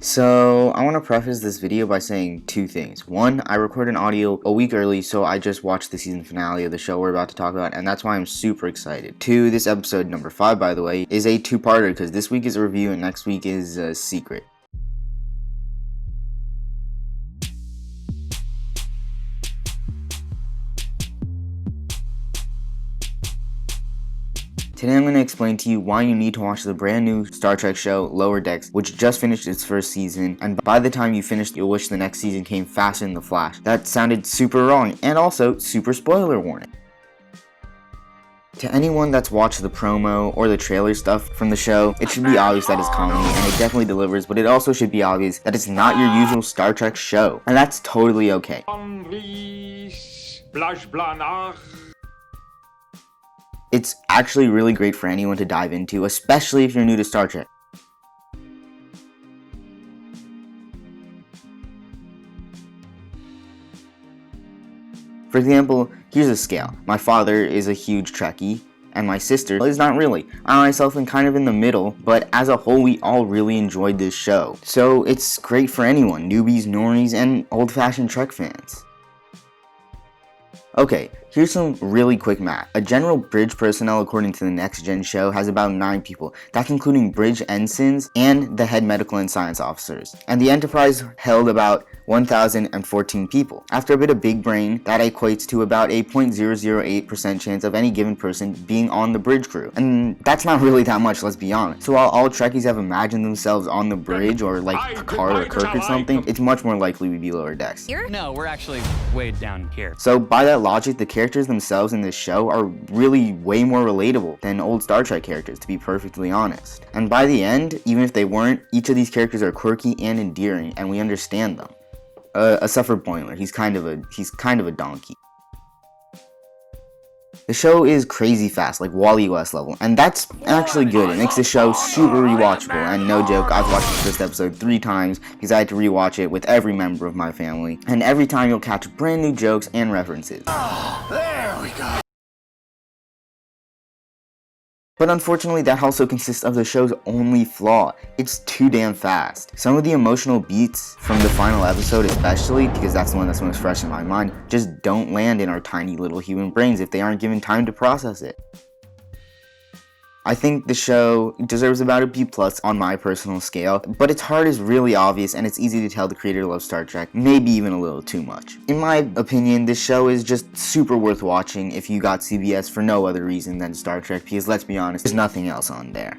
So, I want to preface this video by saying two things. One, I record an audio a week early, so I just watched the season finale of the show we're about to talk about, and that's why I'm super excited. Two, this episode number 5, by the way, is a two-parter because this week is a review and next week is a secret. Today I'm going to explain to you why you need to watch the brand new Star Trek show, Lower Decks, which just finished its first season, and by the time you finish, you'll wish the next season came faster than the Flash. That sounded super wrong, and also super spoiler warning. To anyone that's watched the promo or the trailer stuff from the show, it should be obvious that it's comedy, and it definitely delivers, but it also should be obvious that it's not your usual Star Trek show, and that's totally okay. It's actually really great for anyone to dive into, especially if you're new to Star Trek. For example, here's a scale. My father is a huge Trekkie, and my sister is not really. I myself am kind of in the middle, but as a whole we all really enjoyed this show. So it's great for anyone, newbies, normies, and old-fashioned Trek fans. Okay, here's some really quick math. A general bridge personnel according to the Next Gen show has about 9 people. That's including bridge ensigns and the head medical and science officers. And the Enterprise held about 1,014 people. After a bit of big brain, that equates to about a 0.008% chance of any given person being on the bridge crew. And that's not really that much, let's be honest. So while all Trekkies have imagined themselves on the bridge or like Picard or Kirk or something, it's much more likely we'd be Lower Decks. No, we're actually way down here. So by that logic, the characters themselves in this show are really way more relatable than old Star Trek characters, to be perfectly honest. And by the end, even if they weren't, each of these characters are quirky and endearing, and we understand them. A Suffer Boiler, he's kind of a donkey. The show is crazy fast, like Wally West level, and that's actually good. It makes the show super rewatchable, and no joke, I've watched the first episode 3 times because I had to rewatch it with every member of my family, and every time you'll catch brand new jokes and references. There we go. But unfortunately, that also consists of the show's only flaw. It's too damn fast. Some of the emotional beats from the final episode especially, because that's the one that's most fresh in my mind, just don't land in our tiny little human brains if they aren't given time to process it. I think the show deserves about a B+ on my personal scale, but its heart is really obvious and it's easy to tell the creator loves Star Trek, maybe even a little too much. In my opinion, this show is just super worth watching if you got CBS for no other reason than Star Trek, because let's be honest, there's nothing else on there.